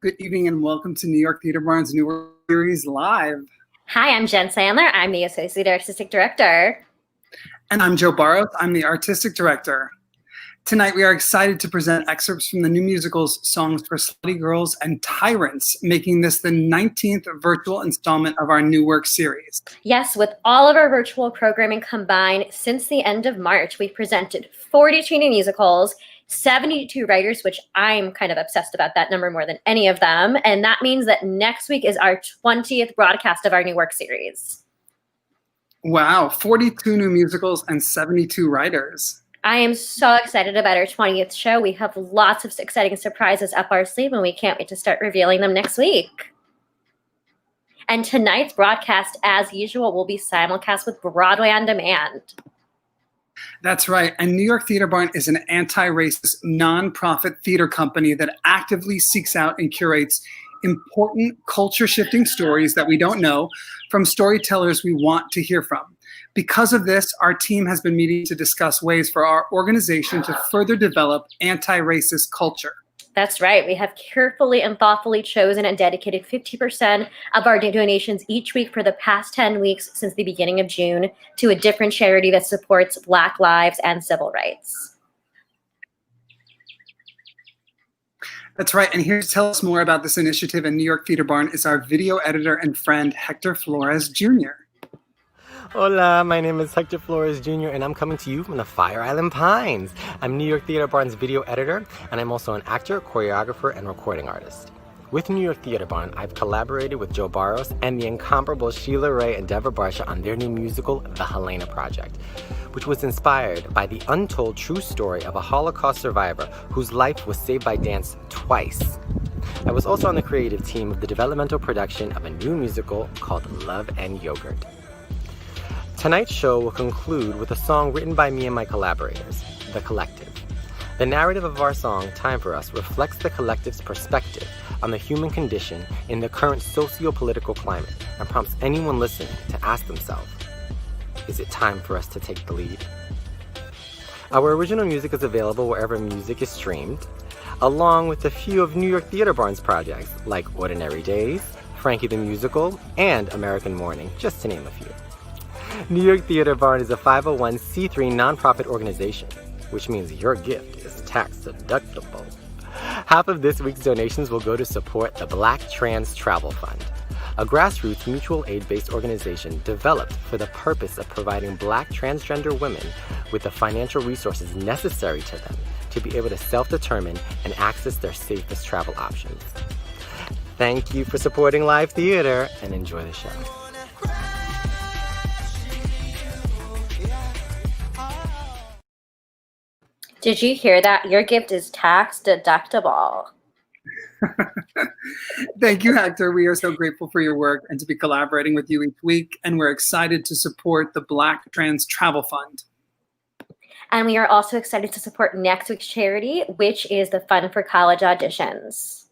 Good evening and welcome to New York Theater Barn's new series live. Hi, I'm Jen Sandler. I'm the Associate Artistic Director. And I'm Joe Barros. I'm the Artistic Director. Tonight we are excited to present excerpts from the new musicals Songs for Slutty Girls and Tyrants, making this the 19th virtual installment of our new work series. Yes, with all of our virtual programming combined since the end of March, we've presented 42 new musicals, 72 writers, which I'm kind of obsessed about that number more than any of them. And that means that next week is our 20th broadcast of our new work series. Wow, 42 new musicals and 72 writers. I am so excited about our 20th show. We have lots of exciting surprises up our sleeve, and we can't wait to start revealing them next week. And tonight's broadcast, as usual, will be simulcast with Broadway On Demand. That's right. And New York Theater Barn is an anti-racist nonprofit theater company that actively seeks out and curates important culture-shifting stories that we don't know from storytellers we want to hear from. Because of this, our team has been meeting to discuss ways for our organization to further develop anti-racist culture. That's right. We have carefully and thoughtfully chosen and dedicated 50% of our donations each week for the past 10 weeks since the beginning of June to a different charity that supports Black lives and civil rights. That's right. And here to tell us more about this initiative in New York Theater Barn is our video editor and friend, Hector Flores Jr. Hola, my name is Hector Flores Jr. and I'm coming to you from the Fire Island Pines. I'm New York Theater Barn's video editor, and I'm also an actor, choreographer, and recording artist. With New York Theater Barn, I've collaborated with Joe Barros and the incomparable Sheila Ray and Deborah Barsha on their new musical, The Helena Project, which was inspired by the untold true story of a Holocaust survivor whose life was saved by dance twice. I was also on the creative team of the developmental production of a new musical called Love and Yogurt. Tonight's show will conclude with a song written by me and my collaborators, The Collective. The narrative of our song, Time for Us, reflects the collective's perspective on the human condition in the current socio-political climate and prompts anyone listening to ask themselves, is it time for us to take the lead? Our original music is available wherever music is streamed, along with a few of New York Theater Barn's projects like Ordinary Days, Frankie the Musical, and American Morning, just to name a few. New York Theater Barn is a 501c3 nonprofit organization, which means your gift is tax deductible. Half of this week's donations will go to support the Black Trans Travel Fund, a grassroots mutual aid-based organization developed for the purpose of providing Black transgender women with the financial resources necessary to them to be able to self-determine and access their safest travel options. Thank you for supporting live theater, and enjoy the show. Did you hear that? Your gift is tax deductible. Thank you, Hector. We are so grateful for your work and to be collaborating with you each week. And we're excited to support the Black Trans Travel Fund. And we are also excited to support next week's charity, which is the Fund for College Auditions.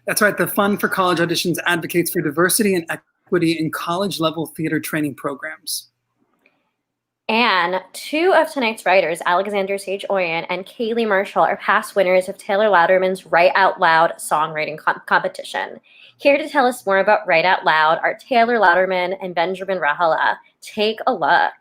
That's right. The Fund for College Auditions advocates for diversity and equity in college-level theater training programs. And two of tonight's writers, Alexander Sage Oyen and Kailey Marshall, are past winners of Taylor Louderman's Write Out Loud songwriting competition. Here to tell us more about Write Out Loud are Taylor Louderman and Benjamin Rahala. Take a look.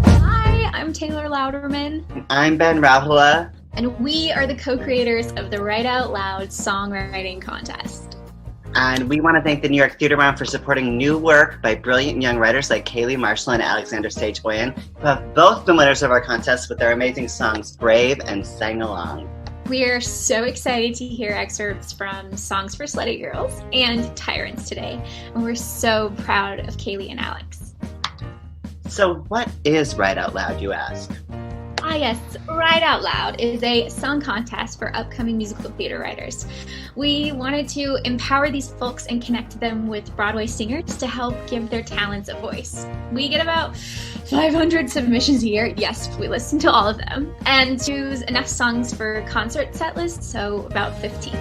Hi, I'm Taylor Louderman. I'm Ben Rahala. And we are the co-creators of the Write Out Loud songwriting contest. And we want to thank the New York Theater Barn for supporting new work by brilliant young writers like Kailey Marshall and Alexander Sage Oyen, who have both been winners of our contest with their amazing songs Brave and Sang Along. We are so excited to hear excerpts from Songs for Slutty Girls and Tyrants today. And we're so proud of Kailey and Alex. So what is Write Out Loud, you ask? Ah yes, Write Out Loud is a song contest for upcoming musical theater writers. We wanted to empower these folks and connect them with Broadway singers to help give their talents a voice. We get about 500 submissions a year. Yes, we listen to all of them. And choose enough songs for concert set lists, so about 15.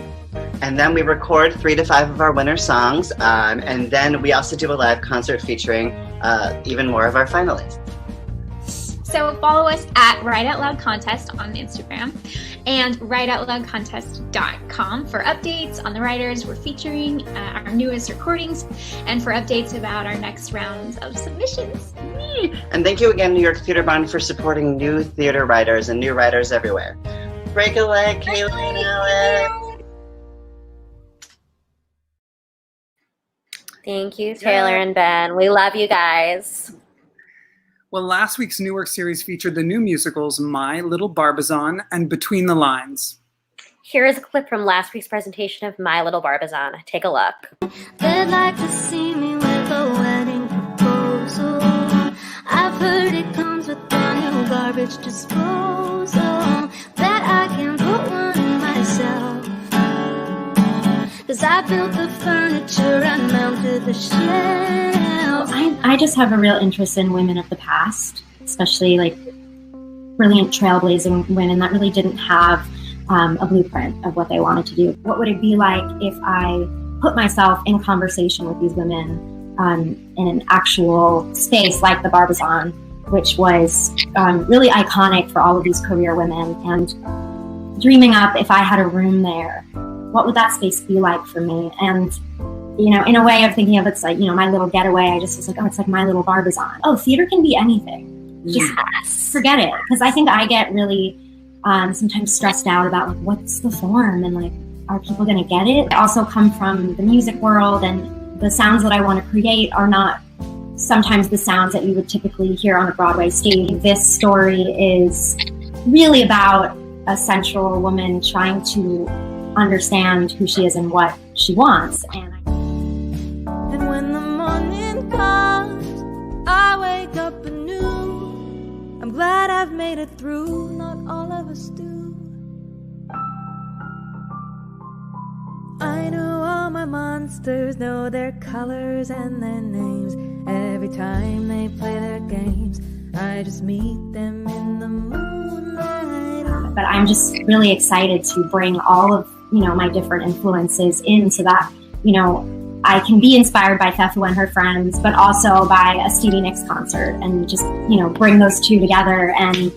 And then we record 3 to 5 of our winner songs, and then we also do a live concert featuring even more of our finalists. So follow us at Write Out Loud Contest on Instagram and writeoutloudcontest.com for updates on the writers we're featuring, our newest recordings, and for updates about our next rounds of submissions. And thank you again, New York Theater Bond, for supporting new theater writers and new writers everywhere. Break a leg, Kailey and Alex. Thank you, Taylor and Ben. We love you guys. Well, last week's Newark series featured the new musicals My Little Barbizon and Between the Lines. Here is a clip from last week's presentation of My Little Barbizon. Take a look. They'd like to see me with a wedding proposal. I've heard it comes with a new garbage disposal. That I can put one myself. 'Cause I built the furniture and mounted the shelf. I just have a real interest in women of the past, especially like brilliant trailblazing women that really didn't have a blueprint of what they wanted to do. What would it be like if I put myself in conversation with these women in an actual space like the Barbizon, which was really iconic for all of these career women, and dreaming up if I had a room there, what would that space be like for me? And you know, in a way of thinking of it's like, you know, my little getaway, I just was like, oh, it's like My Little Barbizon. Oh, theater can be anything. Just forget it. Because I think I get really sometimes stressed out about like, what's the form? And like, are people going to get it? I also come from the music world, and the sounds that I want to create are not sometimes the sounds that you would typically hear on a Broadway stage. This story is really about a sensual woman trying to understand who she is and what she wants. And when the morning comes, I wake up anew. I'm glad I've made it through. Not all of us do. I know all my monsters, know their colors and their names. Every time they play their games, I just meet them in the moonlight. But I'm just really excited to bring all of, you know, my different influences in so that, you know, I can be inspired by Fefu and her friends, but also by a Stevie Nicks concert, and just, you know, bring those two together and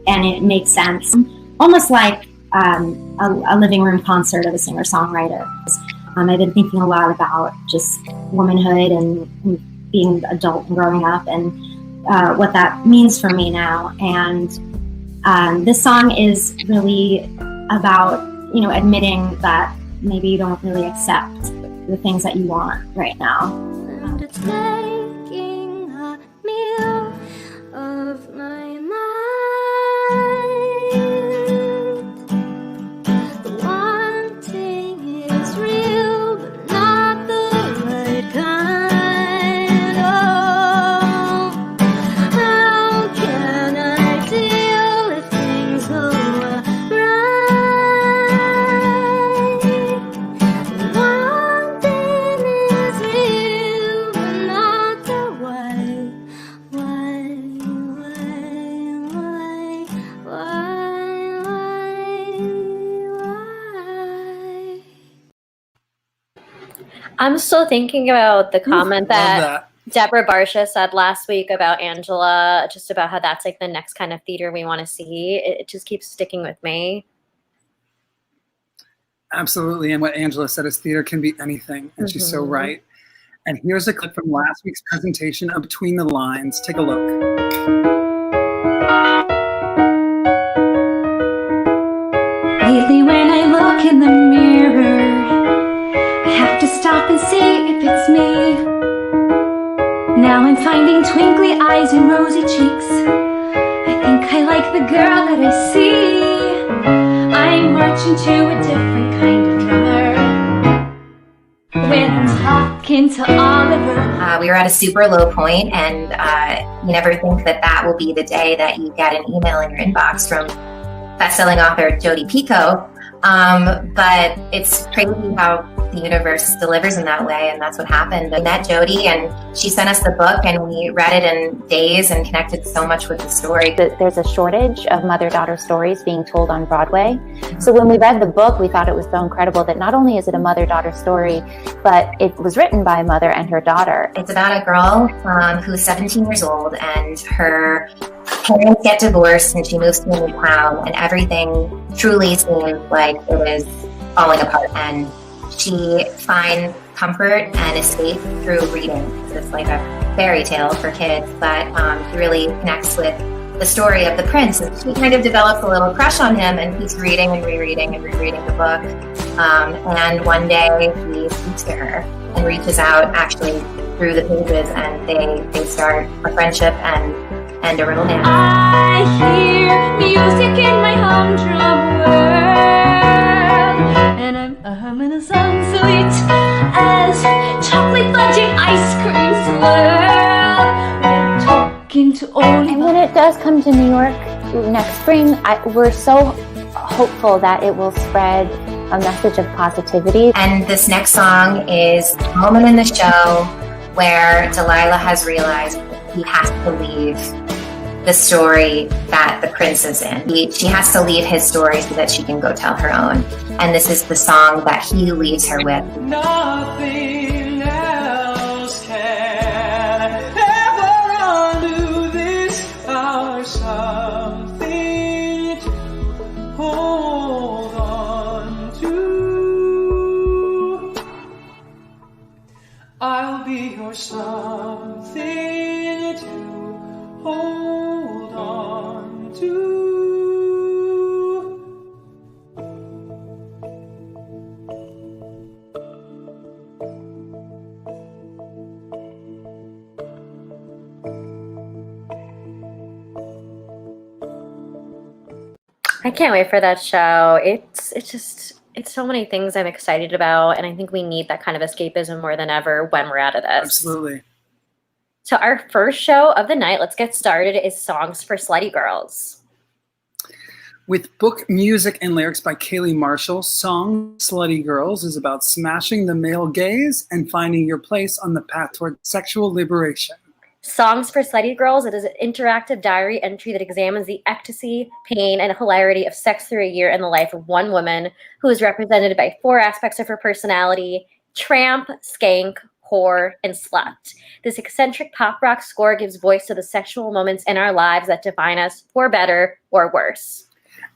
it makes sense. Almost like a living room concert of a singer-songwriter. I've been thinking a lot about just womanhood and being adult and growing up and what that means for me now. And this song is really about, you know, admitting that maybe you don't really accept the things that you want right now. And it's making a meal of my mind. The wanting is real, but not the right kind. Oh, how can I deal if things go right? The wanting is real, but not the why. I'm still thinking about the comment Love that Deborah Barsha said last week about Angela, just about how that's like the next kind of theater we want to see. It just keeps sticking with me. Absolutely. And what Angela said is theater can be anything. And she's so right. And here's a clip from last week's presentation of Between the Lines. Take a look. Lately when I look in the mirror, I have to stop and see if it's me. Now I'm finding twinkly eyes and rosy cheeks. I think I like the girl that I see. I'm marching to a different kind of drummer when I'm talking to Oliver. We were at a super low point, and you never think that that will be the day that you get an email in your inbox from best-selling author Jodi Picoult. But it's crazy how the universe delivers in that way, and that's what happened. We met Jody, and she sent us the book, and we read it in days and connected so much with the story. There's a shortage of mother-daughter stories being told on Broadway. So when we read the book, we thought it was so incredible that not only is it a mother-daughter story, but it was written by a mother and her daughter. It's about a girl who's 17 years old, and her parents get divorced, and she moves to a new town, and everything truly seems like it is falling apart. And she finds comfort and escape through reading. It's like a fairy tale for kids, but he really connects with the story of the prince. And she kind of develops a little crush on him and keeps reading and rereading and rereading the book. And one day he speaks to her and reaches out actually through the pages, and they start a friendship and a romance. I hear music in my humdrum world, and I'm humming a song sweet as chocolate fudging ice cream swirl. I'm talking to all. And when it does come to New York next spring, we're so hopeful that it will spread a message of positivity. And this next song is a moment in the show where Delilah has realized he has to leave the story that the prince is in. She has to leave his story so that she can go tell her own. And this is the song that he leaves her with. Nothing else can ever undo this. Our something to hold on to. I'll be your something to hold on to. I can't wait for that show. It's so many things I'm excited about, and I think we need that kind of escapism more than ever when we're out of this. Absolutely. So our first show of the night, let's get started, is Songs for Slutty Girls. With book, music, and lyrics by Kailey Marshall, Song Slutty Girls is about smashing the male gaze and finding your place on the path toward sexual liberation. Songs for Slutty Girls, it is an interactive diary entry that examines the ecstasy, pain, and hilarity of sex through a year in the life of one woman who is represented by 4 aspects of her personality: tramp, skank, whore, and slut. This eccentric pop rock score gives voice to the sexual moments in our lives that define us for better or worse.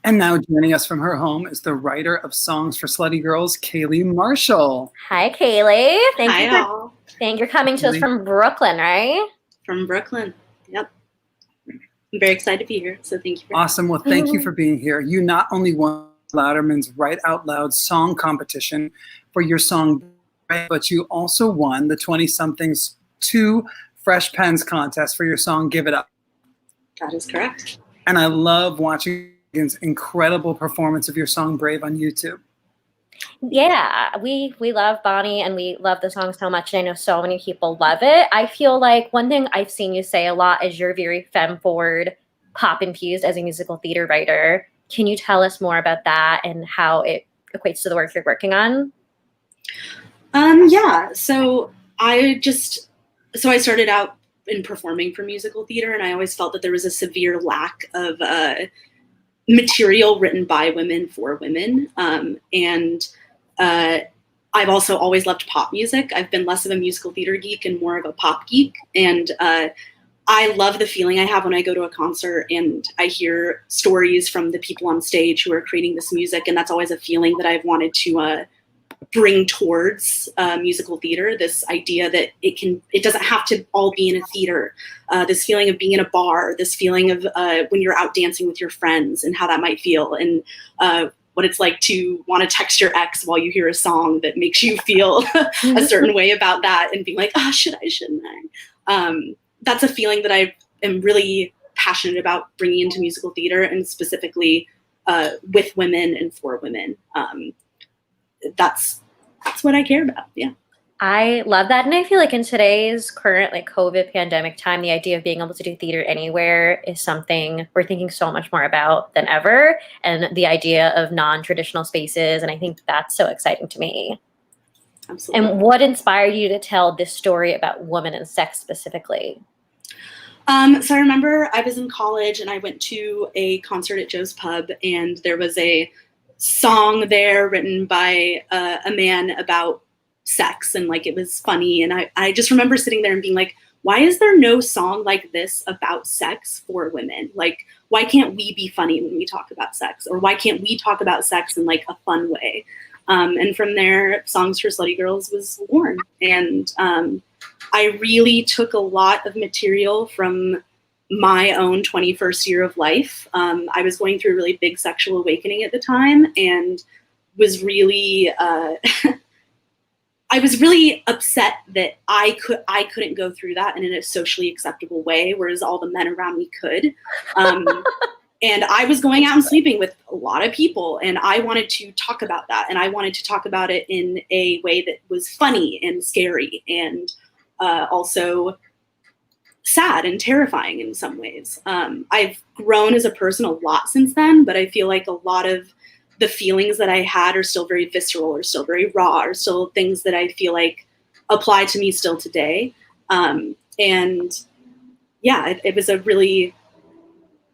And now joining us from her home is the writer of Songs for Slutty Girls, Kailey Marshall. Hi, Kailey. Hi, all. You're coming to us from Brooklyn, right? From Brooklyn. Yep. I'm very excited to be here, so thank you for Awesome. Well, thank you for being here. You not only won Louderman's Write Out Loud song competition for your song, but you also won the 20-somethings 2 Fresh Pens contest for your song, Give It Up. That is correct. And I love watching an incredible performance of your song, Brave, on YouTube. Yeah, we love Bonnie and we love the song so much, and I know so many people love it. I feel like one thing I've seen you say a lot is you're very femme-forward, pop-infused as a musical theater writer. Can you tell us more about that and how it equates to the work you're working on? Yeah, so I started out in performing for musical theater, and I always felt that there was a severe lack of material written by women for women. I've also always loved pop music. I've been less of a musical theater geek and more of a pop geek. And I love the feeling I have when I go to a concert and I hear stories from the people on stage who are creating this music. And that's always a feeling that I've wanted to bring towards musical theater, this idea that it doesn't have to all be in a theater, this feeling of being in a bar, this feeling of when you're out dancing with your friends and how that might feel, and what it's like to want to text your ex while you hear a song that makes you feel a certain way about that and being like, oh, shouldn't I? That's a feeling that I am really passionate about bringing into musical theater, and specifically with women and for women. That's what I care about. Yeah. I love that. And I feel like in today's current COVID pandemic time, the idea of being able to do theater anywhere is something we're thinking so much more about than ever. And the idea of non-traditional spaces. And I think that's so exciting to me. Absolutely. And what inspired you to tell this story about women and sex specifically? So I remember I was in college and I went to a concert at Joe's Pub, and there was a song there written by a man about sex, and like it was funny. And I just remember sitting there and being like, why is there no song like this about sex for women? Like, why can't we be funny when we talk about sex? Or why can't we talk about sex in like a fun way? And from there, Songs for Slutty Girls was born. And I really took a lot of material from my own 21st year of life. I was going through a really big sexual awakening at the time, and was really, I was really upset that I couldn't go through that in a socially acceptable way, whereas all the men around me could. And I was going out and sleeping with a lot of people, and I wanted to talk about that. And I wanted to talk about it in a way that was funny and scary, and also sad and terrifying in some ways. I've grown as a person a lot since then, but I feel like a lot of the feelings that I had are still very visceral, or still very raw, or still things that I feel like apply to me still today. And yeah, it was a really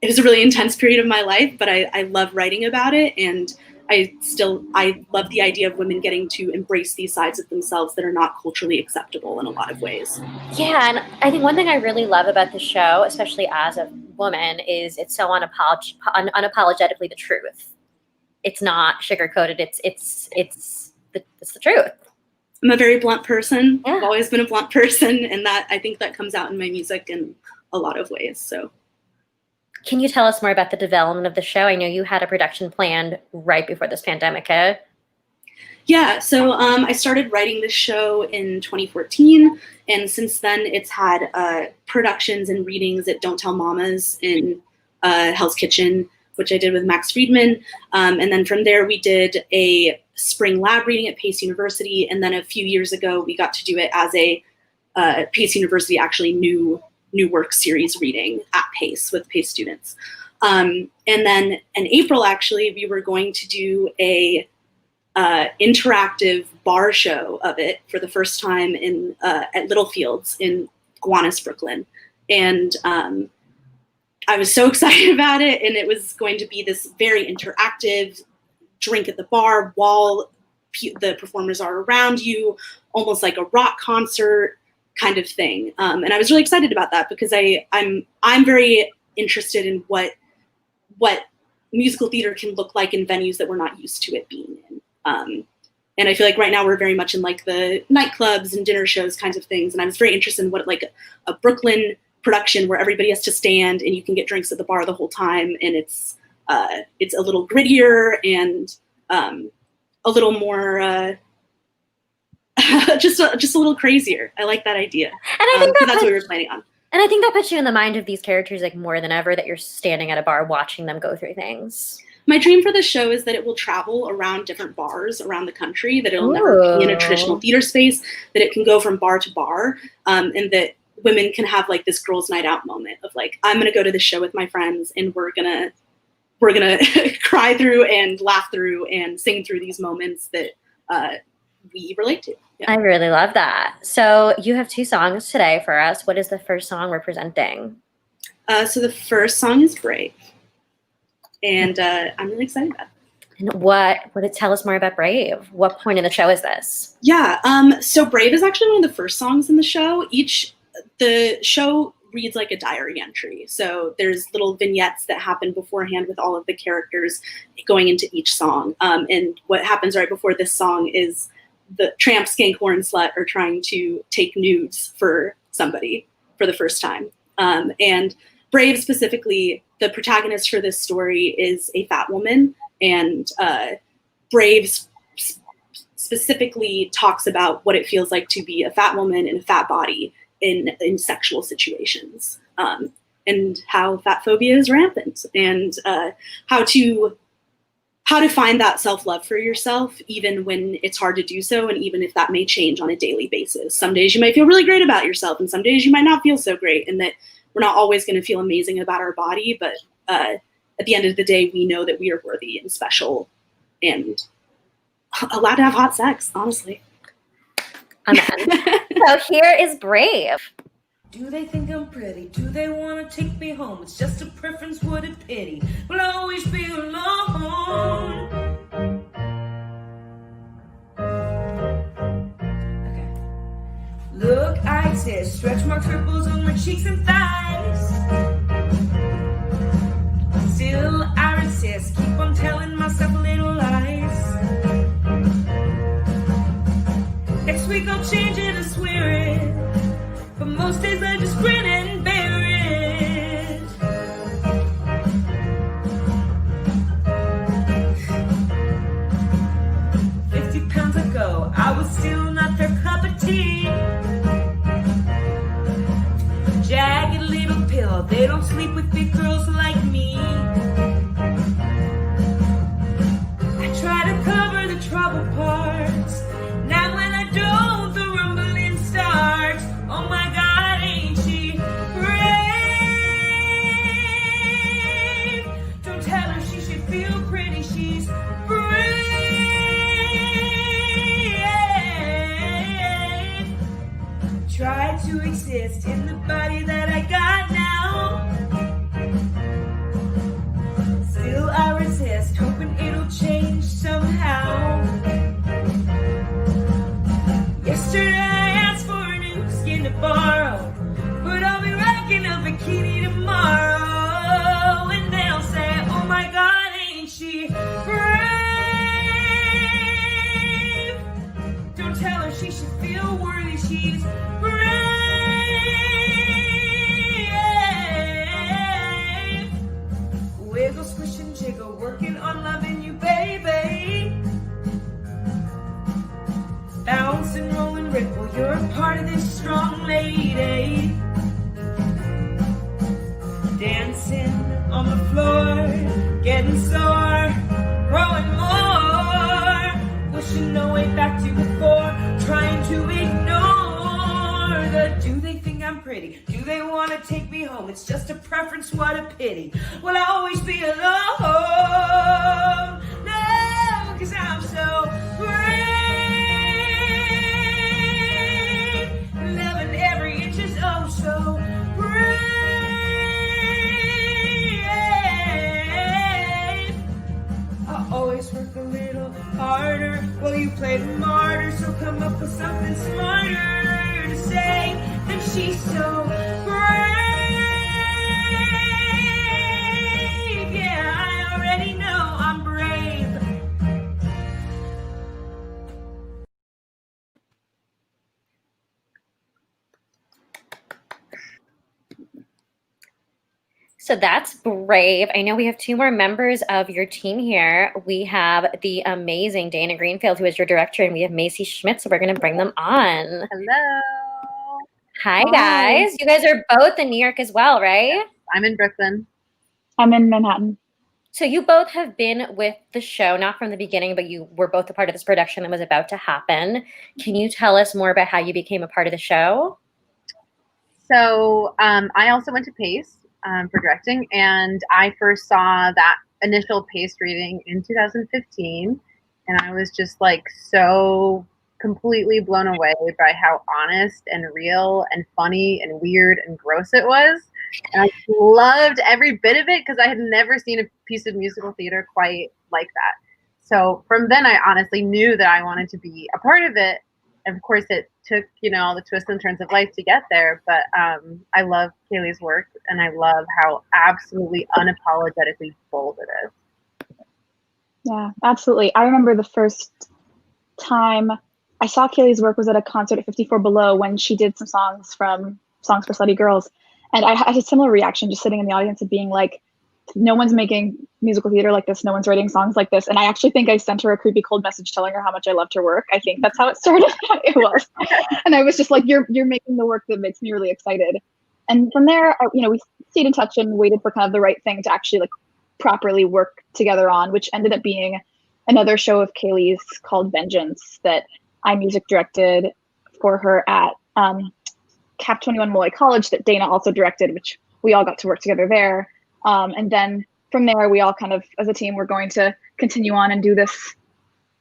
intense period of my life, but I love writing about it. And I love the idea of women getting to embrace these sides of themselves that are not culturally acceptable in a lot of ways. Yeah, and I think one thing I really love about the show, especially as a woman, is it's so unapologetically the truth. It's not sugar-coated. It's the truth. I'm a very blunt person. Yeah. I've always been a blunt person, and that I think that comes out in my music in a lot of ways. So. Can you tell us more about the development of the show? I know you had a production planned right before this pandemic hit. Yeah, so I started writing this show in 2014, and since then it's had productions and readings at Don't Tell Mamas in Hell's Kitchen, which I did with Max Friedman, and then from there we did a spring lab reading at Pace University, and then a few years ago we got to do it as a Pace University actually new work series reading at Pace with Pace students. And then in April, actually, we were going to do a interactive bar show of it for the first time in at Littlefields in Gowanus, Brooklyn. And I was so excited about it. And it was going to be this very interactive drink at the bar while the performers are around you, almost like a rock concert kind of thing. And I was really excited about that because I'm very interested in what musical theater can look like in venues that we're not used to it being in. And I feel like right now we're very much in like the nightclubs and dinner shows kinds of things. And I was very interested in what like a Brooklyn production where everybody has to stand and you can get drinks at the bar the whole time. And it's a little grittier and a little more just a little crazier. I like that idea. And I think that's what we were planning on. And I think that puts you in the mind of these characters like more than ever, that you're standing at a bar watching them go through things. My dream for the show is that it will travel around different bars around the country, that it'll never be in a traditional theater space, that it can go from bar to bar, and that women can have like this girls' night out moment of like, I'm going to go to the show with my friends and we're going to cry through and laugh through and sing through these moments that we relate to. Yeah. I really love that. So you have 2 songs today for us. What is the first song we're presenting? So the first song is Brave. And I'm really excited about it. And what would it tell us more about Brave? What point in the show is this? Yeah, so Brave is actually one of the first songs in the show. The show reads like a diary entry. So there's little vignettes that happen beforehand with all of the characters going into each song. And what happens right before this song is the tramp, skank, whore, and slut are trying to take nudes for somebody for the first time. And Brave specifically, the protagonist for this story is a fat woman, and Brave specifically talks about what it feels like to be a fat woman in a fat body in sexual situations, and how fat phobia is rampant, and how to find that self-love for yourself, even when it's hard to do so, and even if that may change on a daily basis. Some days you might feel really great about yourself, and some days you might not feel so great, and that we're not always going to feel amazing about our body, but at the end of the day, we know that we are worthy and special and allowed to have hot sex, honestly. Amen. So here is Brave. Do they think I'm pretty? Do they want to take me home? It's just a preference, what a pity. Will I always be alone? Okay. Look, I exist. Stretch marks, ripples on my cheeks and thighs. Still, I resist. Keep on telling myself little lies. Next week I'll change it, I swear it. But most days I just grin and bear it. £50 ago, I was still not their cup of tea. Jagged little pill, they don't sleep with big girls like me. I try to cover the trouble parts. Now when I don't, the rumbling starts. Oh my God, ain't she brave? Don't tell her she should feel pretty, she's brave. Try to exist in the body that I got now. Still I resist, hoping it'll change somehow. Yesterday I asked for a new skin to borrow, but I'll be rocking a bikini tomorrow. And they'll say, oh my God, ain't she brave? Don't tell her she should feel worthy, she's brave. Wiggle, squish and jiggle, working on loving you, baby. Bounce and roll and ripple, you're a part of this strong lady. Dancing on the floor, getting sore, growing more. Wishing no way back to before, trying to ignore the do they think I'm pretty? Do they want to take me home? It's just a preference, what a pity. Will I always be alone? No, 'cause I'm so brave. Loving every inch is oh so brave. I always work a little harder while you play the martyr, so come up with something smarter to say than she's so brave. Yeah, I already know I'm brave. So that's Brave. I know we have two more members of your team here. We have the amazing Dana Greenfield, who is your director, and we have Macy Schmidt, so we're going to bring them on. Hello. Hi, guys. You guys are both in New York as well, right? I'm in Brooklyn. I'm in Manhattan. So you both have been with the show, not from the beginning, but you were both a part of this production that was about to happen. Can you tell us more about how you became a part of the show? So I also went to Pace for directing, and I first saw that initial Pace reading in 2015, and I was just like so completely blown away by how honest and real and funny and weird and gross it was. And I loved every bit of it because I had never seen a piece of musical theater quite like that. So from then I honestly knew that I wanted to be a part of it. And of course it took, you know, all the twists and turns of life to get there. But I love Kailey's work, and I love how absolutely unapologetically bold it is. Yeah, absolutely. I remember the first time I saw Kailey's work was at a concert at 54 Below when she did some songs from Songs for Slutty Girls. And I had a similar reaction just sitting in the audience of being like, no one's making musical theater like this. No one's writing songs like this. And I actually think I sent her a creepy cold message telling her how much I loved her work. I think that's how it started. It was. And I was just like, you're making the work that makes me really excited. And from there, you know, we stayed in touch and waited for kind of the right thing to actually like properly work together on, which ended up being another show of Kailey's called Vengeance that I music directed for her at Cap 21 Molloy College that Dana also directed, which we all got to work together there. And then from there, we all kind of, as a team, we're going to continue on and do this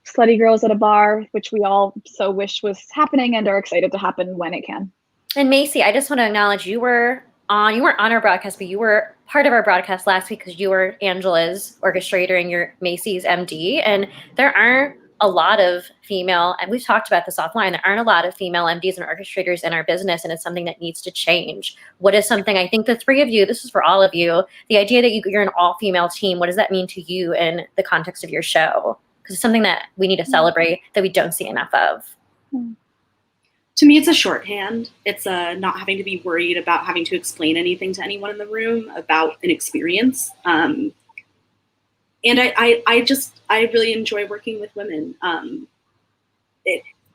Slutty Girls at a Bar, which we all so wish was happening and are excited to happen when it can. And Macy, I just want to acknowledge you weren't on our broadcast, but you were part of our broadcast last week because you were Angela's orchestrator and your Macy's MD. And there aren't a lot of female, and we've talked about this offline, there aren't a lot of female MDs and orchestrators in our business, and it's something that needs to change. What is something, I think the three of you, this is for all of you, the idea that you're an all-female team, what does that mean to you in the context of your show? Because it's something that we need to celebrate that we don't see enough of. To me, it's a shorthand. It's not having to be worried about having to explain anything to anyone in the room about an experience. And I really enjoy working with women.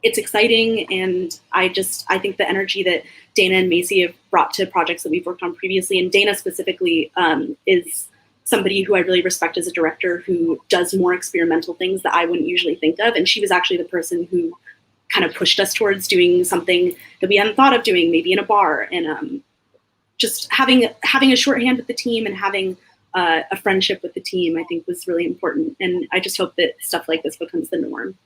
It's exciting, and I think the energy that Dana and Macy have brought to projects that we've worked on previously, and Dana specifically is somebody who I really respect as a director who does more experimental things that I wouldn't usually think of. And she was actually the person who kind of pushed us towards doing something that we hadn't thought of doing, maybe in a bar. And just having a shorthand with the team and having a friendship with the team, I think was really important. And I just hope that stuff like this becomes the norm.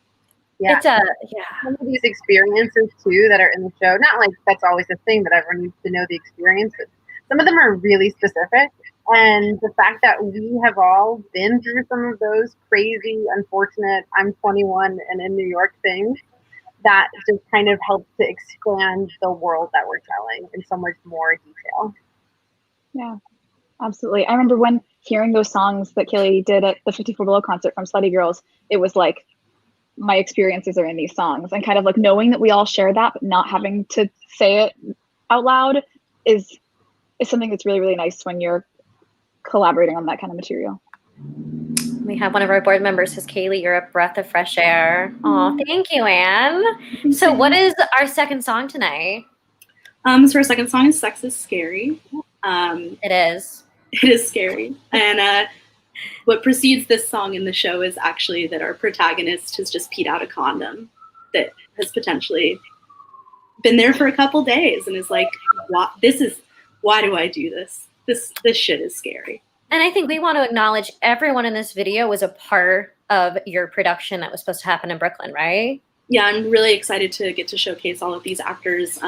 Yeah. Some of these experiences too that are in the show, not like that's always a thing that everyone needs to know the experience, but some of them are really specific. And the fact that we have all been through some of those crazy, unfortunate, I'm 21 and in New York things, that just kind of helps to expand the world that we're telling in so much more detail. Yeah, absolutely. I remember when hearing those songs that Kailey did at the 54 Below concert from Slutty Girls, it was like, my experiences are in these songs, and kind of like knowing that we all share that, but not having to say it out loud is something that's really, really nice when you're collaborating on that kind of material. We have one of our board members says, Kailey, you're a breath of fresh air. Oh, thank you, Anne. So what is our second song tonight? So our second song is Sex is Scary. It is. It is scary. And what precedes this song in the show is actually that our protagonist has just peed out a condom that has potentially been there for a couple days and is like, why do I do this? This shit is scary. And I think we want to acknowledge everyone in this video was a part of your production that was supposed to happen in Brooklyn, right? Yeah, I'm really excited to get to showcase all of these actors.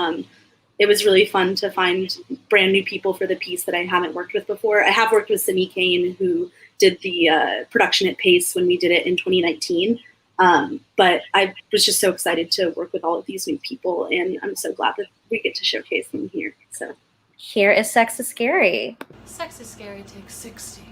It was really fun to find brand new people for the piece that I haven't worked with before. I have worked with Simi Kane, who did the production at Pace when we did it in 2019. But I was just so excited to work with all of these new people, and I'm so glad that we get to showcase them here. So here is Sex is Scary. Sex is Scary takes 60.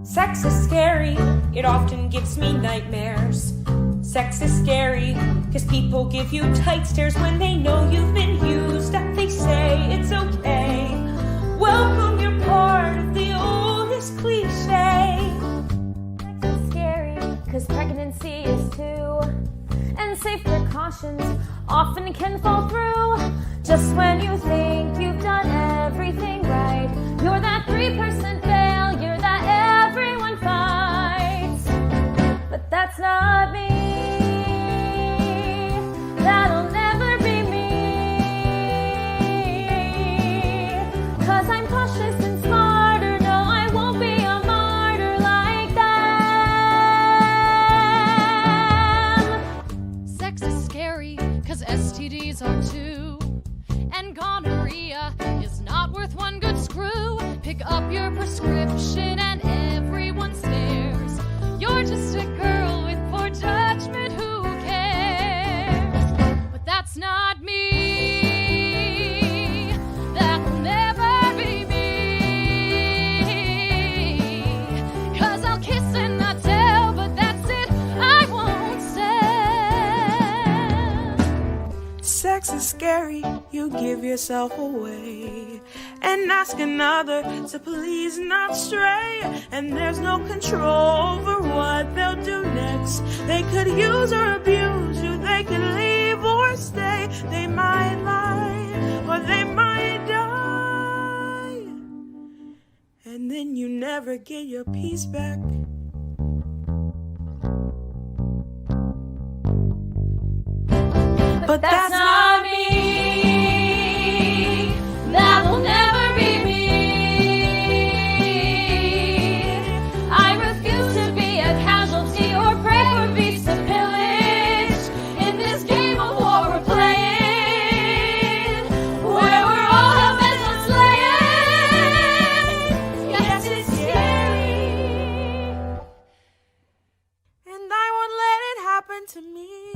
Sex is scary, it often gives me nightmares. Sex is scary, cause people give you tight stares when they know you've been used, and they say it's okay. Welcome, you're part of the oldest cliche. Sex is scary, cause pregnancy is too. And safe precautions often can fall through. Just when you think you've done everything right, you're that 3% failure that everyone fights. But that's not me. That'll never be me. 'Cause I'm cautious and smarter. No, I won't be a martyr like them. Sex is scary, cause STDs are too. And gonorrhea is not worth one good screw. Pick up your prescription and everyone stares. You're just a girl with poor judgment, who cares? But that's not me. That will never be me. 'Cause I'll kiss and not tell, but that's it, I won't say. Sex is scary, you give yourself away and ask another to please not stray. And there's no control over what they'll do next. They could use or abuse you, they could leave or stay. They might lie or they might die, and then you never get your peace back. But that's not me. That will never happened to me.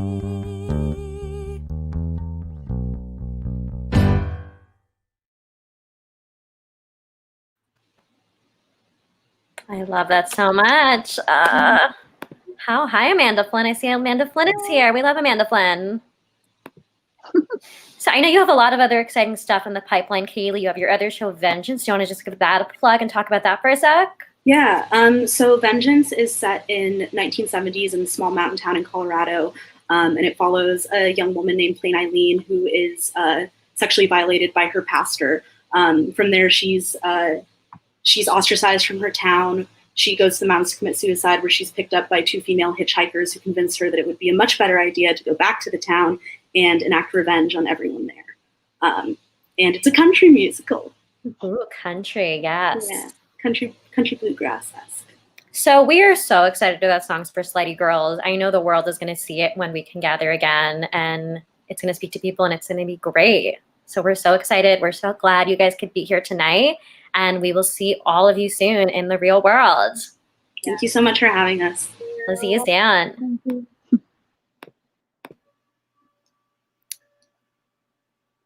I love that so much. Hi, Amanda Flynn. I see Amanda Flynn is here. We love Amanda Flynn. So I know you have a lot of other exciting stuff in the pipeline, Kailey. You have your other show, Vengeance. Do you want to just give that a plug and talk about that for a sec? Yeah, so Vengeance is set in 1970s in a small mountain town in Colorado, and it follows a young woman named Plain Eileen who is sexually violated by her pastor. From there, she's ostracized from her town. She goes to the mountains to commit suicide, where she's picked up by two female hitchhikers who convince her that it would be a much better idea to go back to the town and enact revenge on everyone there. And it's a country musical. Ooh, country, yes. Yeah, country bluegrass-esque. So we are so excited about Songs for Slutty Girls. I know the world is going to see it when we can gather again, and it's going to speak to people, and it's going to be great. So we're so excited. We're so glad you guys could be here tonight, and we will see all of you soon in the real world. Thank you so much for having us. We'll see you soon. Thank you.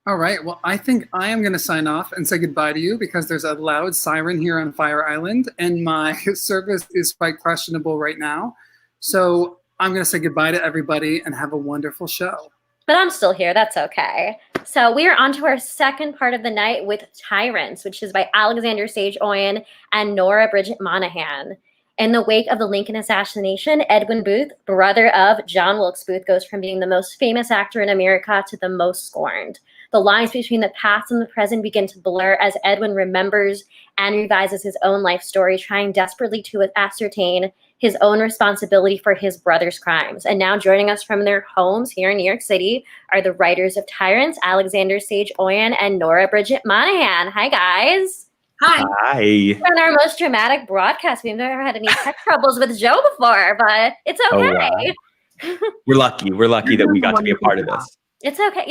All right. Well, I think I am going to sign off and say goodbye to you because there's a loud siren here on Fire Island, and my service is quite questionable right now. So I'm going to say goodbye to everybody and have a wonderful show. But I'm still here. That's okay. So we are on to our second part of the night with Tyrants, which is by Alexander Sage Oyen and Nora Brigid Monahan. In the wake of the Lincoln assassination, Edwin Booth, brother of John Wilkes Booth, goes from being the most famous actor in America to the most scorned. The lines between the past and the present begin to blur as Edwin remembers and revises his own life story, trying desperately to ascertain his own responsibility for his brother's crimes. And now joining us from their homes here in New York City are the writers of Tyrants, Alexander Sage Oyen and Nora Brigid Monahan. Hi, guys. Hi. We're on our most dramatic broadcast. We've never had any tech troubles with Joe before, but it's okay. Oh, wow. We're lucky that we got to be a part of this. It's okay.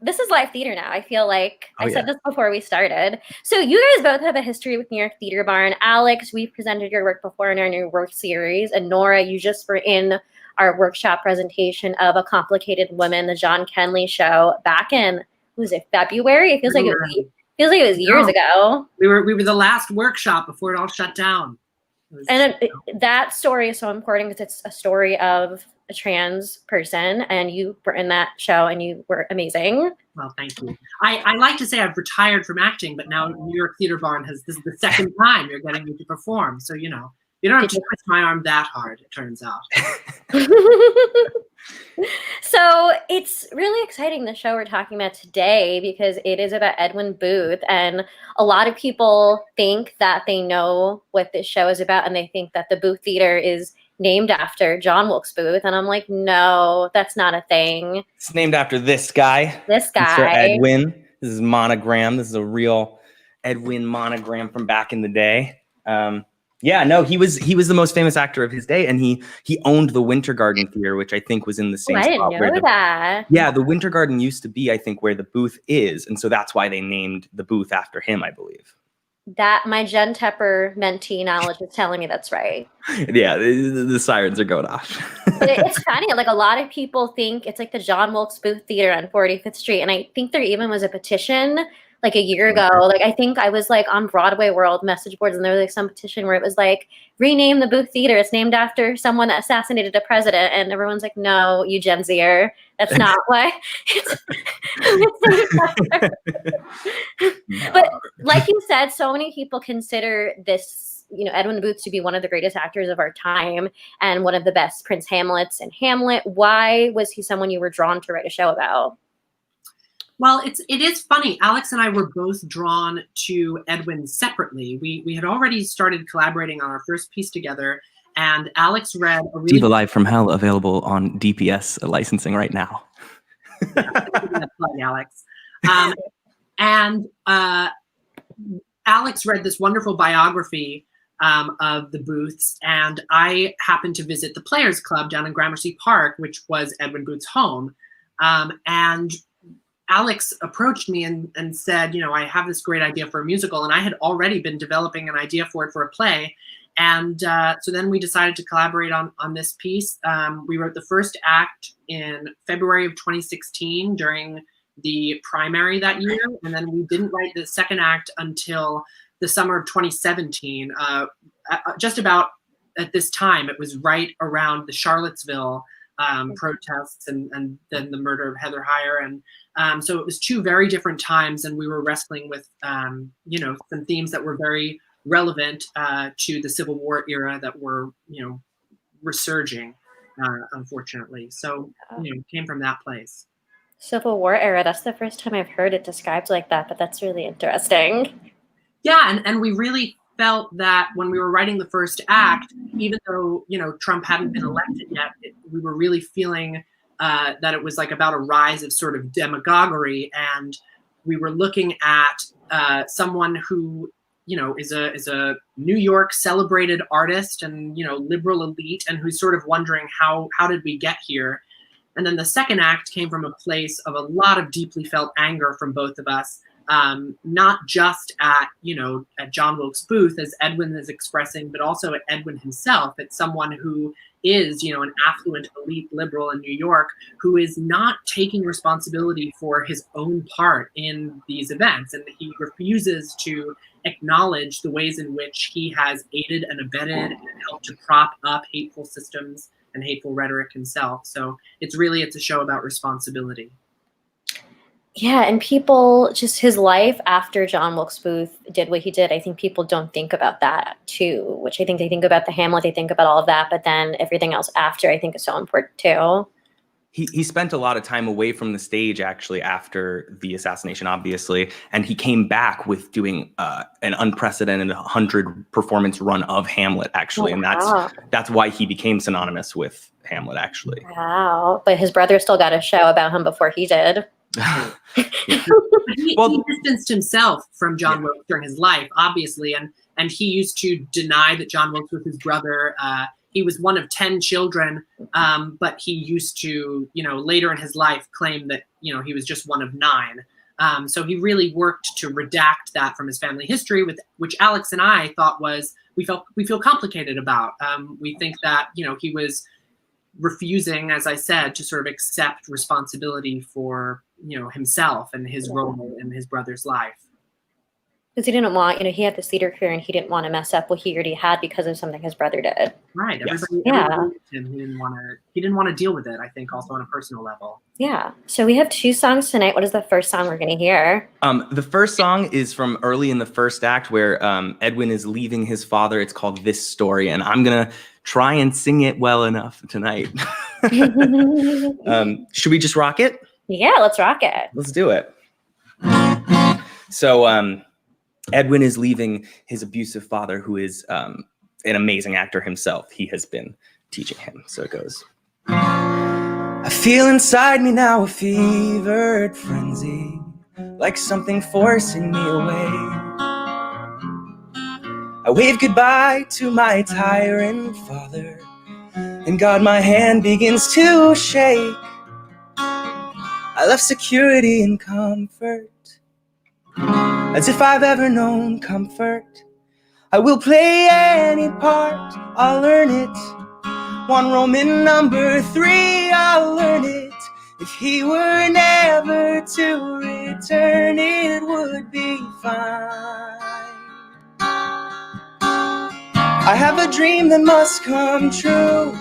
This is live theater now. I feel like I said this before we started. So you guys both have a history with New York Theater Barn. Alex, we've presented your work before in our new work series, and Nora, you just were in our workshop presentation of A Complicated Woman, the John Kenley show, back in February? It feels like it was years ago. We were the last workshop before it all shut down. That story is so important because it's a story of a trans person, and you were in that show and you were amazing. Well, thank you. I like to say I've retired from acting, but now New York Theater Barn this is the second time you're getting me to perform. So, you don't have to twist my arm that hard, it turns out. So it's really exciting, the show we're talking about today, because it is about Edwin Booth. And a lot of people think that they know what this show is about, and they think that the Booth Theater is named after John Wilkes Booth. And I'm like, no, that's not a thing. It's named after this guy. Mr. Edwin. This is monogram. This is a real Edwin monogram from back in the day. He was the most famous actor of his day, and he owned the Winter Garden Theater, which I think was in the same spot. I didn't know that. Yeah, the Winter Garden used to be, I think, where the booth is, and so that's why they named the booth after him, I believe. That my Jen Tepper mentee knowledge is telling me that's right. Yeah, the sirens are going off. But it's funny, like a lot of people think it's like the John Wilkes Booth Theater on 45th Street, and I think there even was a petition like a year ago. Like I think I was like on Broadway World message boards, and there was like some petition where it was like, rename the Booth Theater. It's named after someone that assassinated a president. And everyone's like, no, you Gen Zer. That's not why. But like you said, so many people consider this, Edwin Booth to be one of the greatest actors of our time and one of the best Prince Hamlets in Hamlet. Why was he someone you were drawn to write a show about? Well, it is funny. Alex and I were both drawn to Edwin separately. We had already started collaborating on our first piece together, and Alex read a really Diva Live from Hell, available on DPS licensing right now. Alex. Alex read this wonderful biography of the Booths, and I happened to visit the Players Club down in Gramercy Park, which was Edwin Booth's home. And Alex approached me and said, I have this great idea for a musical, and I had already been developing an idea for it for a play. And so then we decided to collaborate on this piece. We wrote the first act in February of 2016 during the primary that year, and then we didn't write the second act until the summer of 2017. Just about at this time, it was right around the Charlottesville protests and then the murder of Heather Heyer. And so it was two very different times, and we were wrestling with, some themes that were very relevant to the Civil War era that were, resurging, unfortunately. So, it came from that place. Civil War era, that's the first time I've heard it described like that, but that's really interesting. Yeah, and we really felt that when we were writing the first act, even though, Trump hadn't been elected yet, we were really feeling that it was like about a rise of sort of demagoguery, and we were looking at someone who, is a New York celebrated artist and, liberal elite, and who's sort of wondering how did we get here? And then the second act came from a place of a lot of deeply felt anger from both of us, not just at John Wilkes Booth, as Edwin is expressing, but also at Edwin himself. It's someone who is, an affluent elite liberal in New York who is not taking responsibility for his own part in these events. And he refuses to acknowledge the ways in which he has aided and abetted and helped to prop up hateful systems and hateful rhetoric himself. So it's a show about responsibility. Yeah, and people, just his life after John Wilkes Booth did what he did, I think people don't think about that too, which I think they think about the Hamlet, they think about all of that, but then everything else after I think is so important too. He spent a lot of time away from the stage actually after the assassination, obviously, and he came back with doing an unprecedented 100 performance run of Hamlet actually, and that's why he became synonymous with Hamlet actually. Wow, but his brother still got a show about him before he did. He distanced himself from John Wilkes during his life, obviously, and he used to deny that John Wilkes was his brother. He was one of 10 children, but he used to, later in his life claim that, he was just one of 9. So he really worked to redact that from his family history, which Alex and I thought we feel complicated about. We think that, he was refusing, as I said, to sort of accept responsibility for, himself and his role in his brother's life. Because he didn't want, he had this theater career and he didn't want to mess up what he already had because of something his brother did. Right. Everybody loved him. He didn't want to deal with it, I think, also on a personal level. Yeah. So we have 2 songs tonight. What is the first song we're going to hear? The first song is from early in the first act where Edwin is leaving his father. It's called This Story, and I'm going to try and sing it well enough tonight. Should we just rock it? Yeah, let's rock it. Let's do it. So Edwin is leaving his abusive father, who is an amazing actor himself. He has been teaching him. So it goes. I feel inside me now a fevered frenzy, like something forcing me away. I wave goodbye to my tyrant father, and God, my hand begins to shake. I left security and comfort, as if I've ever known comfort. I will play any part, I'll learn it. 1 Roman number 3, I'll learn it. If he were never to return, it would be fine. I have a dream that must come true,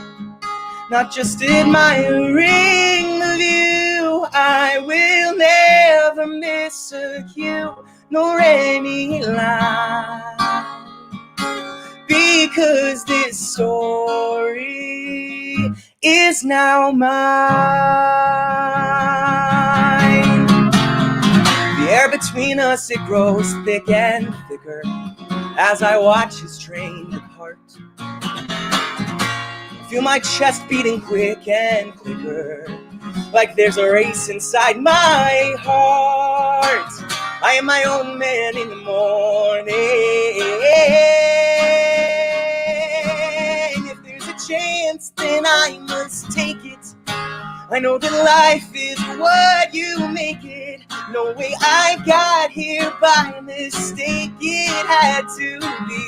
not just admiring the view. I will never miss a cue, nor any line, because this story is now mine. The air between us, it grows thick and thicker as I watch his train depart. I feel my chest beating quick and quicker, like there's a race inside my heart. I am my own man in the morning. If there's a chance, then I must take it. I know that life is what you make it. No way I got here by mistake. It had to be.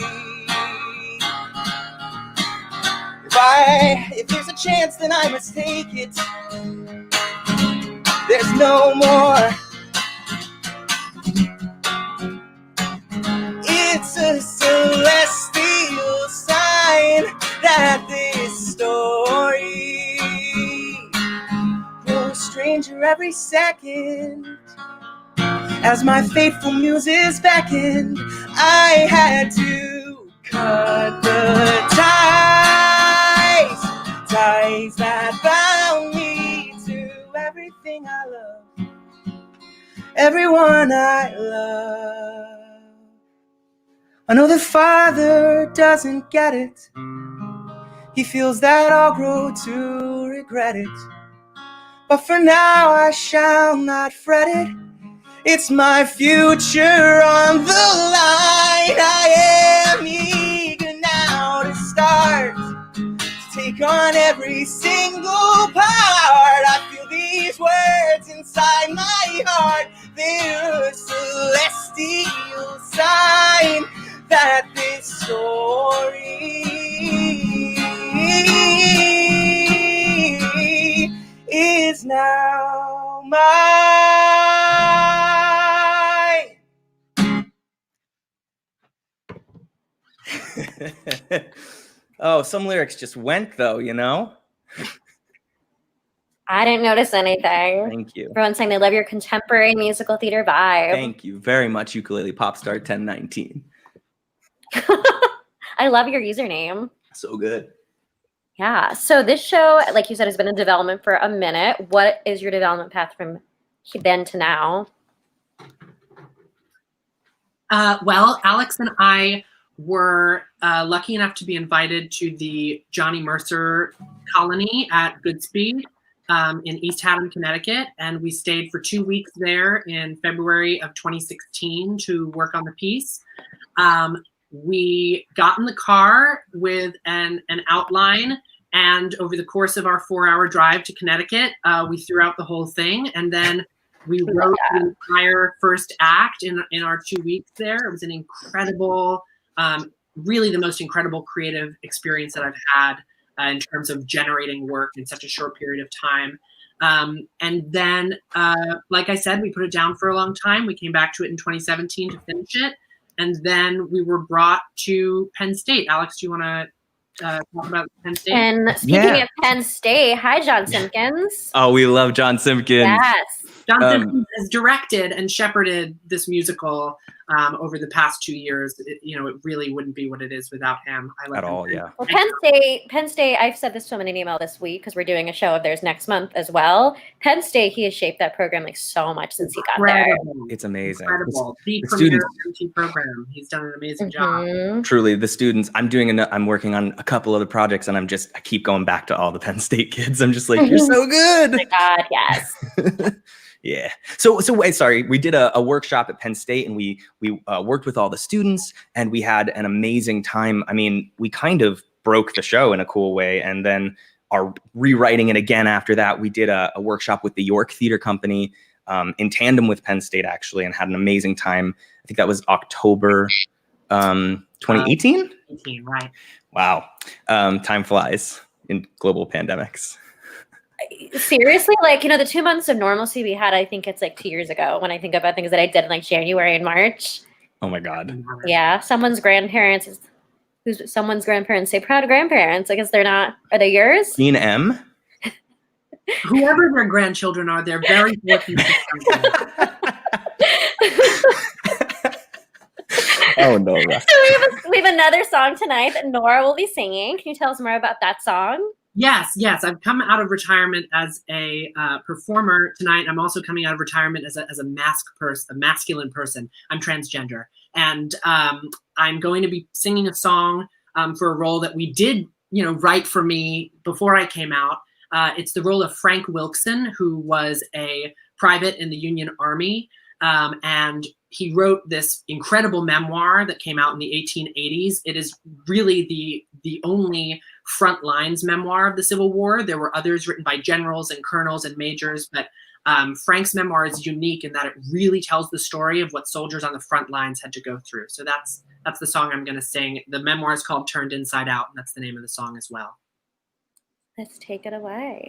If there's a chance, then I must take it. There's no more. It's a celestial sign that this story grows stranger every second. As my faithful muses beckoned, I had to cut the ties that bound me to everything I love, everyone I love. I know the Father doesn't get it. He feels that I'll grow to regret it. But for now I shall not fret it. It's my future on the line. I am eager now to start, to take on every single part. I feel these words inside my heart. They're a celestial sign that this story is now mine. Oh, some lyrics just went though, you know? I didn't notice anything. Thank you. Everyone's saying they love your contemporary musical theater vibe. Thank you very much, Ukulele Popstar 1019. I love your username. So good. Yeah. So this show, like you said, has been in development for a minute. What is your development path from then to now? Well, Alex and I were lucky enough to be invited to the Johnny Mercer colony at Goodspeed in East Haddam, Connecticut. And we stayed for 2 weeks there in February of 2016 to work on the piece. We got in the car with an outline, and over the course of our 4-hour drive to Connecticut, we threw out the whole thing, and then we wrote the entire first act in our 2 weeks there. It was an incredible, really the most incredible creative experience that I've had in terms of generating work in such a short period of time. And then, like I said, we put it down for a long time. We came back to it in 2017 to finish it. And then we were brought to Penn State. Alex, do you want to talk about Penn State? And speaking of Penn State, hi, John Simpkins. Oh, we love John Simpkins. Yes. John Simpkins has directed and shepherded this musical over the past 2 years. It really wouldn't be what it is without him. I love At him. all, yeah. Well, Penn State, I've said this to him in an email this week because we're doing a show of theirs next month as well. Penn State, he has shaped that program like so much since he got there. It's amazing. Incredible. The The premier students, MT program. He's done an amazing job. truly, the students, I'm working on a couple other projects, and I keep going back to all the Penn State kids. I'm just like, you're so good. Oh my God, yes. Yeah. So wait, sorry. We did a workshop at Penn State, and we worked with all the students, and we had an amazing time. I mean, we kind of broke the show in a cool way, and then are rewriting it again after that. We did a workshop with the York Theater Company in tandem with Penn State, actually, and had an amazing time. I think that was October 2018? 18, right. Wow. Time flies in global pandemics. Seriously, the 2 months of normalcy we had, I think it's like 2 years ago when I think about things that I did in like January and March. Oh my God. Yeah, someone's grandparents say proud grandparents. I guess they're not. Are they yours? Dean M. Whoever their grandchildren are, they're very fortunate. Oh, Nora. So we have another song tonight that Nora will be singing. Can you tell us more about that song? Yes. I've come out of retirement as a performer tonight. I'm also coming out of retirement as a masculine person. I'm transgender, and I'm going to be singing a song for a role that we did, write for me before I came out. It's the role of Frank Wilkson, who was a private in the Union Army, and he wrote this incredible memoir that came out in the 1880s. It is really the only front lines memoir of the Civil War. There were others written by generals and colonels and majors, but Frank's memoir is unique in that it really tells the story of what soldiers on the front lines had to go through. So that's the song I'm going to sing. The memoir is called Turned Inside Out, and that's the name of the song as well. Let's take it away.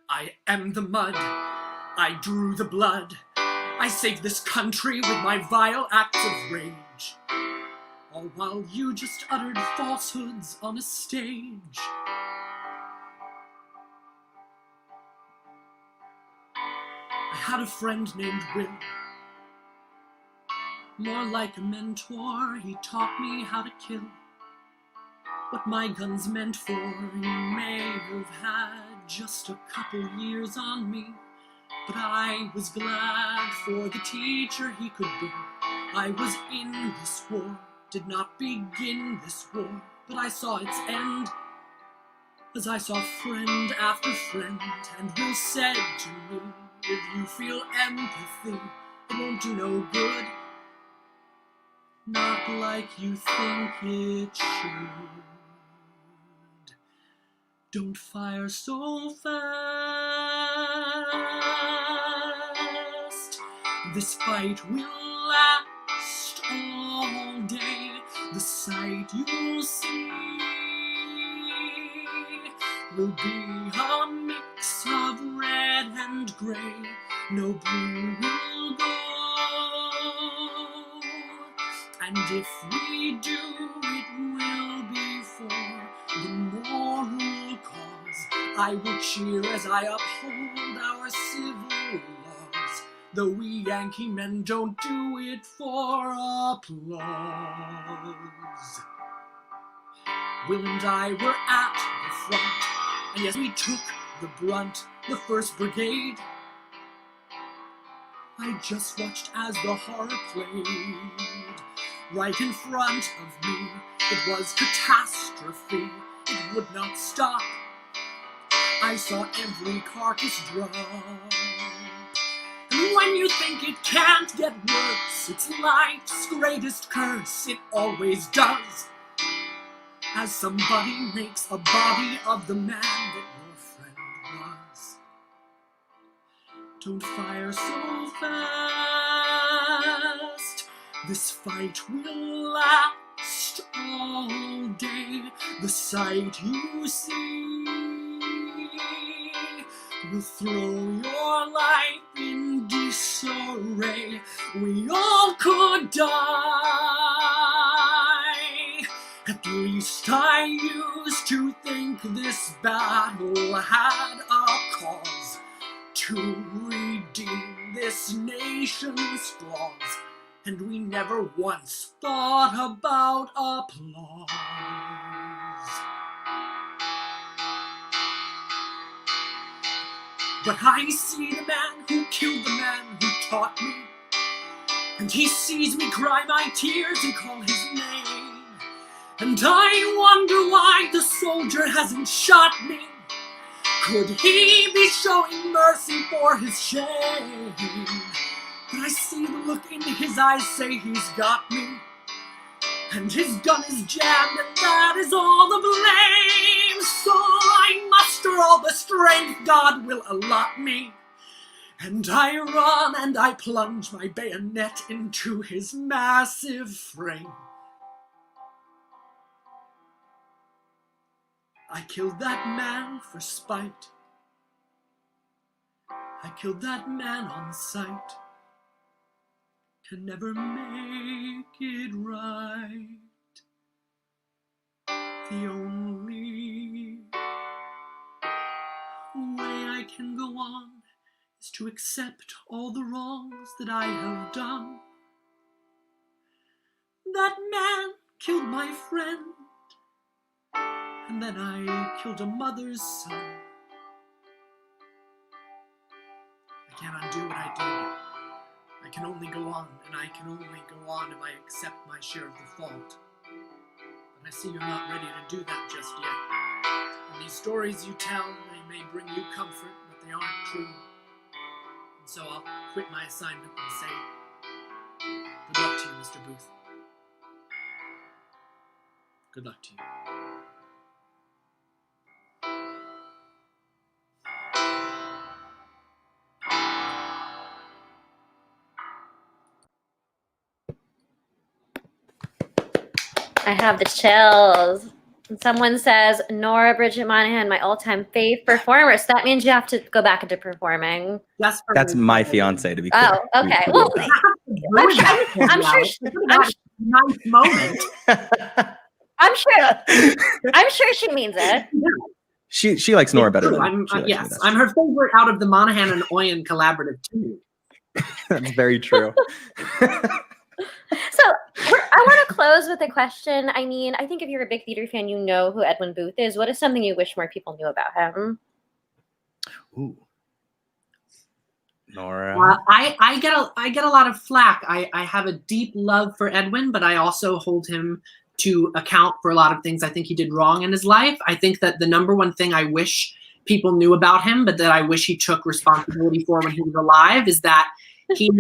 I am the mud, I drew the blood, I saved this country with my vile acts of rage, all while you just uttered falsehoods on a stage. I had a friend named Will, more like a mentor. He taught me how to kill. What my guns meant for, he may have had just a couple years on me, but I was glad for the teacher he could be. I was in this war, did not begin this war, but I saw its end, as I saw friend after friend. And Will said to me, if you feel empathy, it won't do no good, not like you think it should. Don't fire so fast. This fight will last all day. The sight you'll see will be a mix of red and gray. No blue will go. And if we do, it will be for the moral cause. I will cheer as I uphold our civil laws, though we Yankee men don't do it for applause. Will and I were at the front, and yes, we took the brunt, the 1st Brigade. I just watched as the horror played right in front of me. It was catastrophe, it would not stop. I saw every carcass drop. And when you think it can't get worse, it's life's greatest curse. It always does, as somebody makes a body of the man that your friend was. Don't fire so fast. This fight will last all day. The sight you see will throw your life in disarray. We all could die. At least I used to think this battle had a cause to redeem this nation's flaws, and we never once thought about applause. But I see the man who killed the man who taught me, and he sees me cry my tears and call his name. And I wonder why the soldier hasn't shot me. Could he be showing mercy for his shame? But I see the look in his eyes say he's got me, and his gun is jammed, and that is all the blame. So I muster all the strength God will allot me, and I run and I plunge my bayonet into his massive frame. I killed that man for spite. I killed that man on sight. Can never make it right. The only way I can go on is to accept all the wrongs that I have done. That man killed my friend, and then I killed a mother's son. I can't undo what I did. I can only go on, and I can only go on if I accept my share of the fault. But I see you're not ready to do that just yet. And these stories you tell, they may bring you comfort, but they aren't true. And so I'll quit my assignment and say, good luck to you, Mr. Booth. Good luck to you. I have the chills. And someone says, Nora, Brigid, Monahan, my all-time fave performer. So that means you have to go back into performing. That's my fiance, to be clear. Oh, okay. Well, I'm sure nice moment. I'm sure she means it. She likes Nora better than I'm her favorite out of the Monahan and Oyen collaborative too. That's very true. So I want to close with a question. I mean, I think if you're a big theater fan, you know who Edwin Booth is. What is something you wish more people knew about him? Ooh. Nora. I get a lot of flack. I have a deep love for Edwin, but I also hold him to account for a lot of things I think he did wrong in his life. I think that the number one thing I wish people knew about him, but that I wish he took responsibility for when he was alive, is that his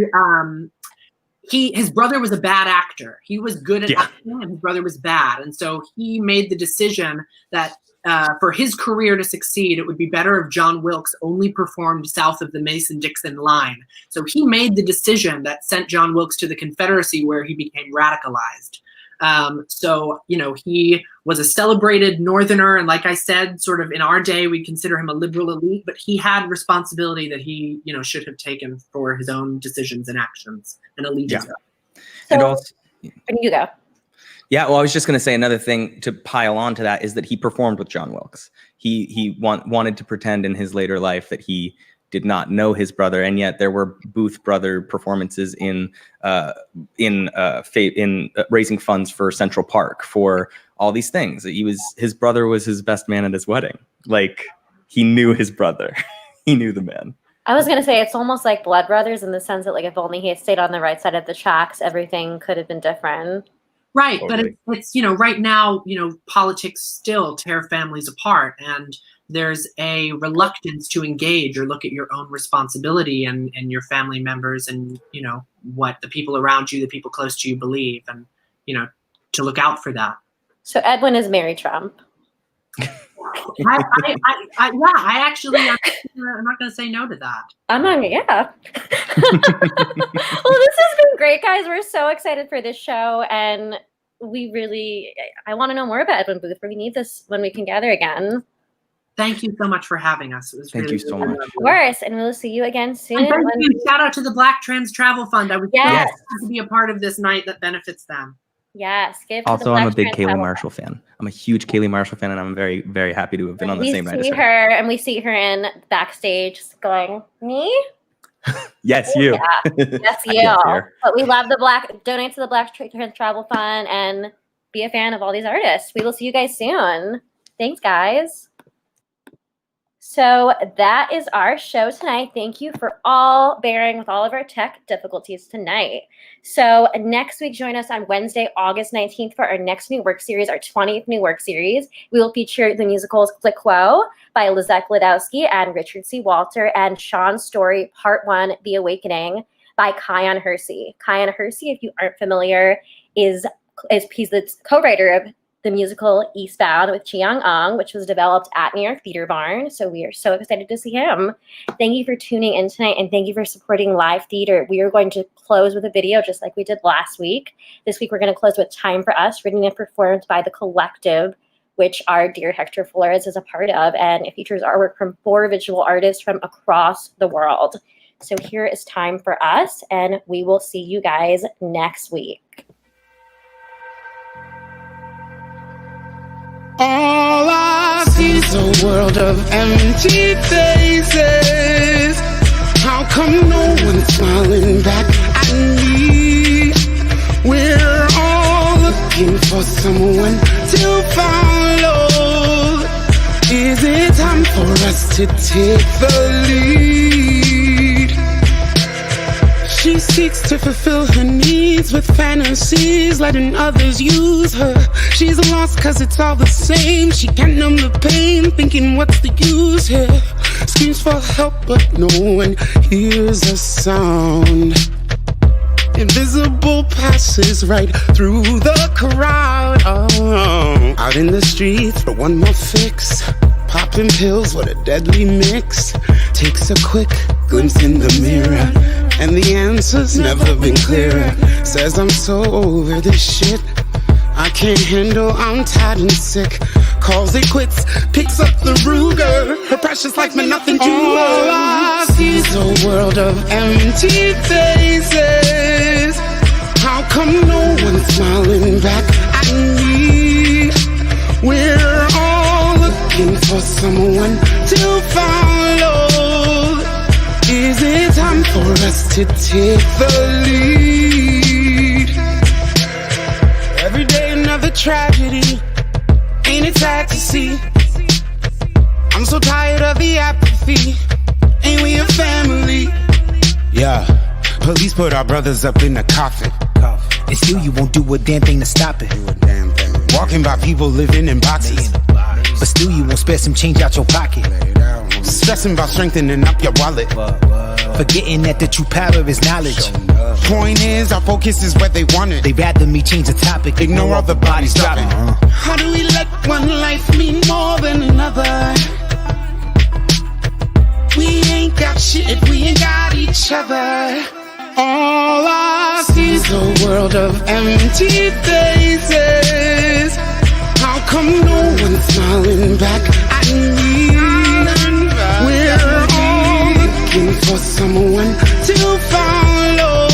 brother was a bad actor. He was good at acting, and his brother was bad. And so he made the decision that for his career to succeed, it would be better if John Wilkes only performed south of the Mason-Dixon line. So he made the decision that sent John Wilkes to the Confederacy, where he became radicalized. So, you know, he was a celebrated Northerner. And like I said, sort of in our day, we consider him a liberal elite, but he had responsibility that he, you know, should have taken for his own decisions and actions and allegiance. Yeah. And also, you go. Yeah, well, I was just going to say another thing to pile on to that is that he performed with John Wilkes. He wanted to pretend in his later life that he did not know his brother, and yet there were Booth brother performances in raising funds for Central Park, for all these things. His brother was his best man at his wedding. Like, he knew his brother. He knew the man. I was gonna say it's almost like blood brothers in the sense that, like, if only he had stayed on the right side of the tracks, everything could have been different. Right, Totally. but it's you know, right now, you know, politics still tear families apart, and there's a reluctance to engage or look at your own responsibility and your family members and, you know, what the people around you, the people close to you believe, and, you know, to look out for that. So Edwin is Mary Trump. I actually, I'm not going to say no to that. I'm not, yeah. Well, this has been great, guys. We're so excited for this show, and I want to know more about Edwin Booth. We need this when we can gather again. Thank you so much for having us. It was Thank really you so much. Of course, and we'll see you again soon. And thank you. Shout out to the Black Trans Travel Fund. I was so Yes. happy to be a part of this night that benefits them. Yes. Give to the Also, I'm a Black big Trans Kailey Travel Marshall fan. I'm a huge Kailey Marshall fan, and I'm very, very happy to have been on the same night as We see her. her, and we see her in backstage going, me? Yes, you. Yeah. Yes, I you. can't see her. But we love donate to the Black Trans Travel Fund and be a fan of all these artists. We will see you guys soon. Thanks, guys. So that is our show tonight. Thank you for all bearing with all of our tech difficulties tonight. So next week, join us on Wednesday, August 19th for our next new work series, our 20th new work series. We will feature the musicals Click Quo by Lizette Gladowski and Richard C. Walter, and Sean's Story, Part 1, The Awakening by Kion Hersey. Kion Hersey, if you aren't familiar, he's the co-writer of the musical Eastbound with Chiang Ong, which was developed at New York Theater Barn. So we are so excited to see him. Thank you for tuning in tonight, and thank you for supporting live theater. We are going to close with a video just like we did last week. This week we're going to close with Time for Us, written and performed by The Collective, which our dear Hector Flores is a part of, and it features artwork from 4 visual artists from across the world. So here is Time for Us, and we will see you guys next week. All I see is a world of empty faces. How come no one's smiling back at me? We're all looking for someone to follow. Is it time for us to take the lead? She seeks to fulfill her needs with fantasies, letting others use her. She's lost cause it's all the same. She can't numb the pain, thinking what's the use here? Screams for help but no one hears a sound. Invisible passes right through the crowd. Oh, out in the streets for one more fix. Popping pills, what a deadly mix. Takes a quick glimpse in the mirror, and the answer's never been clearer. Says I'm so over this shit, I can't handle, I'm tired and sick. Calls it quits, picks up the Ruger. Her precious life meant nothing to her. All I see is a world of empty faces. How come no one's smiling back at me? We're all looking for someone to follow. Is it time for us to take the lead? Every day another tragedy. Ain't it sad to see? I'm so tired of the apathy. Ain't we a family? Yeah, police put our brothers up in a coffin. And still you won't do a damn thing to stop it. Walking by people living in boxes. But still you won't spare some change out your pocket. Stressing about strengthening up your wallet. Forgetting that the true power is knowledge. Point is, our focus is where they want it. They rather me change the topic. Ignore all the bodies dropping. How do we let one life mean more than another? We ain't got shit if we ain't got each other. All I see is a world of empty faces. How come no one's smiling back at me? We're all looking for someone to follow.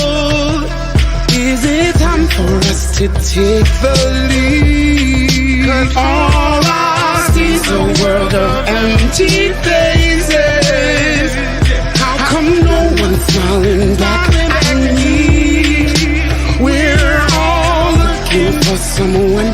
Is it time for us to take the lead? 'Cause all I see is a world of empty faces. How come no one's smiling back at me? We're all looking for someone